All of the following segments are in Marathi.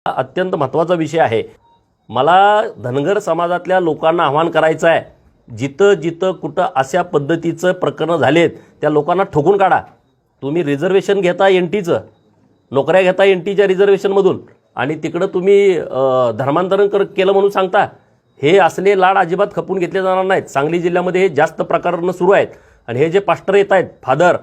अत्यंत महत्त्वाचा विषय आहे। मला धनगर समाजातल्या लोकांना आव्हान करायचं आहे, जिथं जिथं कुठं अशा पद्धतीचं प्रकरण झालेत त्या लोकांना ठोकून काढा। तुम्ही रिझर्वेशन घेता एनटीचं, नोकऱ्या घेता एनटीच्या रिझर्वेशनमधून आणि तिकडं तुम्ही धर्मांतरण केलं म्हणून सांगता। हे असले लाड अजिबात खपून घेतले जाणार नाहीत। सांगली जिल्ह्यामध्ये हे जास्त प्रकरणं सुरू आहेत आणि हे जे पास्टर येत आहेत फादर,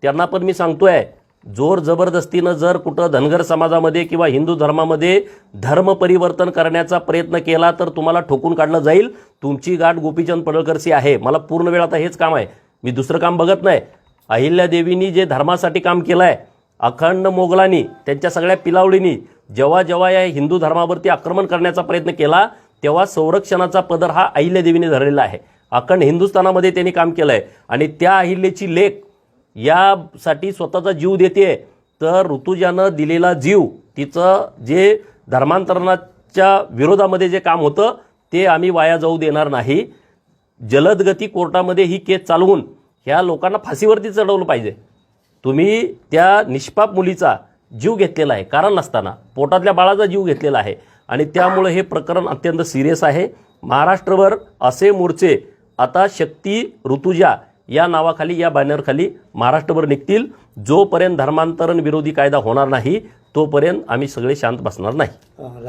त्यांना पण मी सांगतोय, जोर जबरदस्तीनं जर कुठं धनगर समाजामध्ये किंवा हिंदू धर्मामध्ये धर्म परिवर्तन करण्याचा प्रयत्न केला तर तुम्हाला ठोकून काढलं जाईल। तुमची गाठ गोपीचंद पडळकरशी आहे। मला पूर्ण वेळ आता हेच काम आहे, मी दुसरं काम बघत नाही। अहिल्यादेवींनी जे धर्मासाठी काम केलं आहे, अखंड मोगलांनी त्यांच्या सगळ्या पिलावळींनी जेव्हा जेव्हा या हिंदू धर्मावरती आक्रमण करण्याचा प्रयत्न केला तेव्हा संरक्षणाचा पदर हा अहिल्यादेवीने धरलेला आहे। अखंड हिंदुस्थानामध्ये त्यांनी काम केलं आहे आणि त्या अहिल्याची लेक यासाठी स्वतःचा जीव देते, तर ऋतुजानं दिलेला जीव, तिचं जे धर्मांतरणाच्या विरोधामध्ये जे काम होतं ते आम्ही वाया जाऊ देणार नाही। जलदगती कोर्टामध्ये ही केस चालवून ह्या लोकांना फाशीवरती चढवलं पाहिजे। तुम्ही त्या निष्पाप मुलीचा जीव घेतलेला आहे, कारण नसताना पोटातल्या बाळाचा जीव घेतलेला आहे आणि त्यामुळे हे प्रकरण अत्यंत सिरियस आहे। महाराष्ट्रभर असे मोर्चे आता शक्ती ऋतुजा या नावाखाली, या बॅनरखाली महाराष्ट्रभर निघतील। जोपर्यंत धर्मांतरण विरोधी कायदा होणार नाही तोपर्यंत आम्ही सगळे शांत बसणार नाही।